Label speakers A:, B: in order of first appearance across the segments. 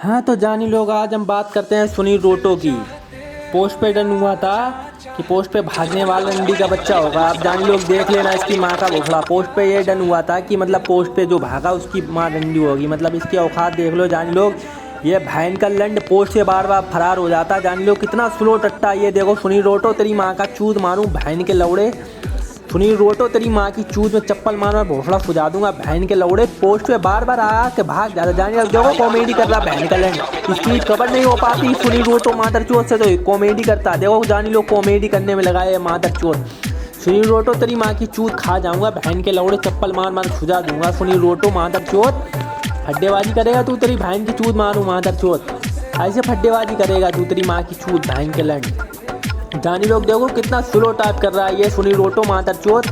A: हाँ तो जानी लोग, आज हम बात करते हैं सुनील रोटो की। पोस्ट पे डन हुआ था कि पोस्ट पे भागने वाला रंडी का बच्चा होगा। आप जानी लोग देख लेना इसकी माँ का घोसला। पोस्ट पे ये डन हुआ था कि मतलब पोस्ट पे जो भागा उसकी माँ रंडी होगी। मतलब इसकी औकात देख लो जानी लोग। ये भैन का लंड पोस्ट से बार बार फरार हो जाता। जानी लोग कितना स्लो टट्टा। ये देखो सुनील रोटो, तेरी माँ का चूत मारूं भैन के लौड़े। सुनील रोटो, तेरी माँ की चूत में चप्पल मारना भोसड़ा सुझा दूंगा बहन के लौड़े। पोस्ट पे बार बार आ के भाग जाता। जाने देखो कॉमेडी कर रहा बहन का लैंड। इसकी कवर नहीं हो पाती सुनील रोटो मादर चोट से, तो कॉमेडी करता। देखो जानी लोग कॉमेडी करने में लगाए मादर चोट। सुनील रोटो, तेरी माँ की चूत खा जाऊंगा बहन के लौड़े। चप्पल मार मार सुझा दूंगा सुनील रोटो मादर चोट। फड्डेबाजी करेगा तू, तेरी बहन की चूत मारूं मादर चोट। ऐसे फड्डेबाजी करेगा तू, तेरी माँ की चूत बहन के लैंड। जानी लोग देखो कितना स्लो टाइप कर रहा है ये सुनील रोटो मादर चोत।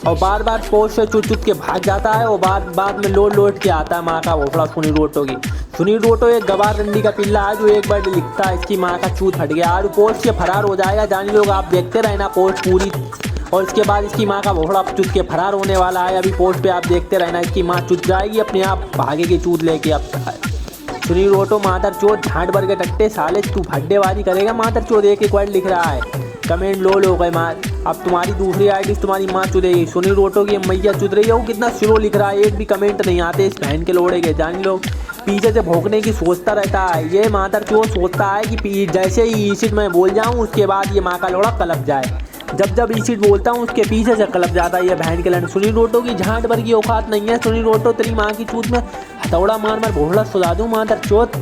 A: और बार बार पोस्ट से चुट चुट के भाग जाता है और बाद में लोट के आता है माँ का भोसड़ा सुनील रोटो की। सुनील रोटो एक गवार रंडी का पिल्ला है जो एक बार लिखता है इसकी माँ का चूत हट गया और पोस्ट से फरार हो जाएगा। जानी लोग आप देखते रहना पोस्ट पूरी, और इसके बाद इसकी माँ का भोसड़ा चुट के फरार होने वाला है। अभी पोस्ट पे आप देखते रहना, इसकी माँ चुट जाएगी अपने आप भागेगी चूत लेके। अब सुनील रोटो मादर चोत झांट भर के टट्टे साले, तू फड्डेबाजी करेगा मादर चोत। एक वर्ड लिख रहा है, कमेंट लो गए मार। अब तुम्हारी दूसरी आईडी तुम्हारी माँ चुदेगी। सुनील रोटो की मैया चुद रही है। वो कितना स्लो लिख रहा है, एक भी कमेंट नहीं आते इस बहन के लोड़े के। जान लोग पीछे से भोंकने की सोचता रहता है ये मादर चोत। सोचता है कि जैसे ही ईसिट मैं बोल जाऊँ उसके बाद ये माँ का लोड़ा कलप जाए। जब ईसिट बोलता हूँ उसके पीछे से कलप जाता है ये बहन के लैंड। सुनील रोटो की झांट भर की औकात नहीं है। सुनील रोटो, तेरी माँ की चूत में हथौड़ा मार मार भोसड़ा सुधा दूँ मादर चोत।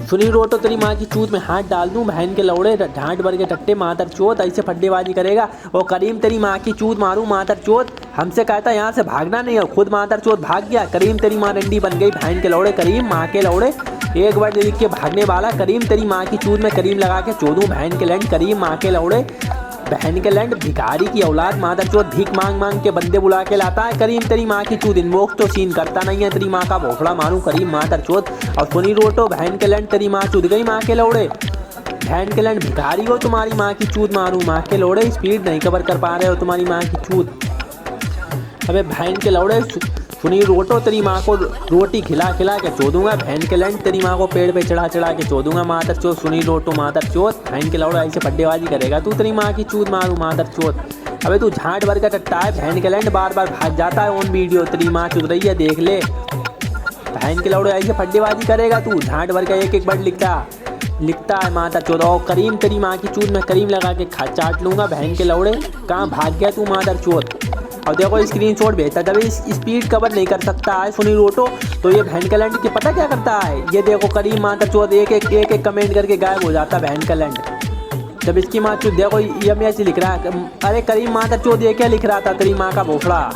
A: सुनील रोटो, तेरी माँ की चूत में हाथ डाल दूं बहन के लौड़े झांट भर के टट्टे मादर चोत। ऐसे फड्डेबाजी करेगा। और करीम, तेरी माँ की चूत मारूं मादर चोत। हमसे कहता यहाँ से भागना नहीं है, खुद मादर चोत भाग गया। करीम, तेरी माँ रंडी बन गई बहन के लौड़े। करीम माँ के लौड़े एक बार लिख के भागने वाला। करीम, तेरी माँ की चूत में करीम लगा के चोदूं बहन के लैंड। करीम माँ के लौड़े बहन के लैंड भिखारी की औलाद मादर चोत। भीख मांग के बंदे बुला के लाता है। करीम, तेरी माँ की चूत इनबॉक्स तो सीन करता नहीं है। तेरी माँ का भोसड़ा मारूं करीम मादर चोत। और सुनील रोटो बहन के लैंड, तेरी माँ चुद गई माँ के लौड़े। बहन के लैंड भिखारी हो, तुम्हारी माँ की चूत मारूं माँ के लौड़े। स्पीड नहीं कवर कर पा रहे हो तुम्हारी माँ की चूत। अबे बहन के लौड़े सुनील रोटो, तेरी माँ को रोटी खिला के चोदूंगा बहन के लैंड। तेरी माँ को पेड़ पे चढ़ा के चोदूंगा मादर चोत। सुनील रोटो मादर चोत बहन के लौड़ा। ऐसे फड्डेबाजी करेगा तू, तेरी माँ की चूत मारूं मादर चोत। अबे तू झांट भर का टट्टा है बहन के लैंड। बार बार भाग जाता है ऑन वीडियो। तेरी माँ चुद रही है देख ले बहन के लौड़े। ऐसे फड्डेबाजी करेगा तू, झांट भर का एक वर्ड लिखता है मादर चोत। और करीम, तेरी माँ की चूत में करीम लगा के चाट लूंगा बहन के लौड़े। कहाँ भाग गया तू मादर चोत। और देखो स्क्रीनशॉट भेजता, जब स्पीड कवर नहीं कर सकता है सुनील रोटो तो ये बहन का लैंड के पता क्या करता है। ये देखो करीम मादर चोत एक कमेंट करके गायब हो जाता बहन का लैंड। जब इसकी माँ चोत देखो यम लिख रहा है। अरे करीम मादर चोत ये क्या लिख रहा था, तेरी माँ का भोसड़ा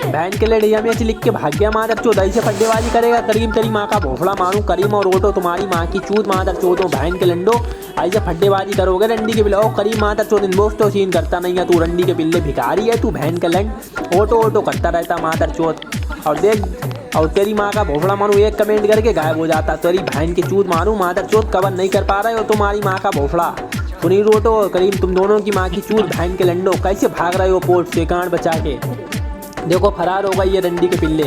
A: बहन के लैंड यम लिख के भाग गया मादर चोत। ऐसे फड्डेबाजी करेगा करीम, तेरी माँ का भोसड़ा मारूं करीम। और रोटो, तुम्हारी माँ की चूत मादर चोत हो बहन के लंडो। ऐसे फड्डेबाजी करोगे रंडी के बिल्ले। और करीम मादर चोत इनबॉक्स तो सीन करता नहीं है तू, रंडी के बिल्ले भिखारी है तू बहन के लैंड। ऑटो करता रहता मादर चोत। और देख, और तेरी माँ का भोसड़ा मारूं एक कमेंट करके गायब हो जाता। तेरी बहन की चूत मारूं मादर चोत। कवर नहीं कर पा रहे हो तुम्हारी माँ का भोसड़ा। सुनील रोटो और करीम, तुम दोनों की माँ की चूत बहन के लंडो। कैसे भाग रहे हो पोर्ट से कांड बचा के। देखो फरार हो गई ये रंडी के पिल्ले।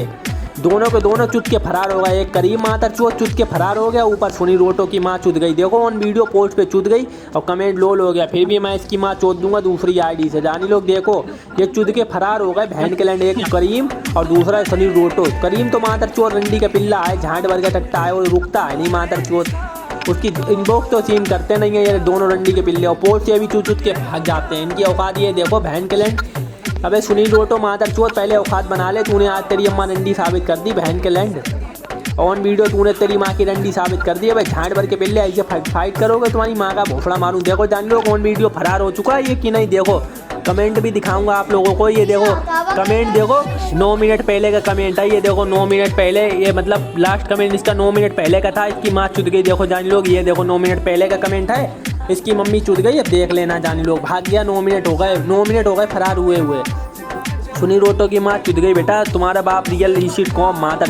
A: दोनों के दोनों चुत के फरार हो गए। एक करीम मादर चोत चुत के फरार हो गया, ऊपर सुनील रोटो की माँ चुद गई। देखो ऑन वीडियो पोस्ट पे चुद गई और कमेंट लोल हो गया। फिर भी मैं इसकी माँ चोद दूंगा दूसरी आईडी से। जानी लोग देखो ये चुद के फरार हो गए बहन के लैंड। एक करीम और दूसरा है सुनील रोटो। करीम तो मादर चोत रंडी का पिल्ला है, झांट भर का टट्टा है और रुकता है नहीं मादर चोत। उसकी इनबॉक्स तो सीन करते नहीं है ये दोनों रंडी के पिल्ले। और पोस्ट से भी चुद के भाग जाते हैं। इनकी औकात ये देखो बहन के लैंड। अबे सुनील रोटो मादर चोत, पहले औकात बना ले। तूने आज तेरी अम्मा रंडी साबित कर दी बहन के लैंड। ऑन वीडियो तूने तेरी माँ की रंडी साबित कर दी है भाई। झांट भर के पिल्ले ऐसे फाइट करोगे तुम्हारी माँ का भोसड़ा मारूं। देखो जान लो ऑन वीडियो फरार हो चुका है ये कि नहीं। देखो कमेंट भी दिखाऊंगा आप लोगों को। ये देखो कमेंट, देखो 9 मिनट पहले का कमेंट है। ये देखो 9 मिनट पहले, ये मतलब लास्ट कमेंट इसका 9 मिनट पहले का था। इसकी माँ चुद गई। देखो जान लोग, ये देखो 9 मिनट पहले का कमेंट है। इसकी मम्मी चुद गई। अब देख लेना जानी लोग, भाग गया। 9 मिनट हो गए फरार हुए। सुनील रोटो की माँ चुद गई बेटा। तुम्हारा बाप रियल ईसिट कॉम मादर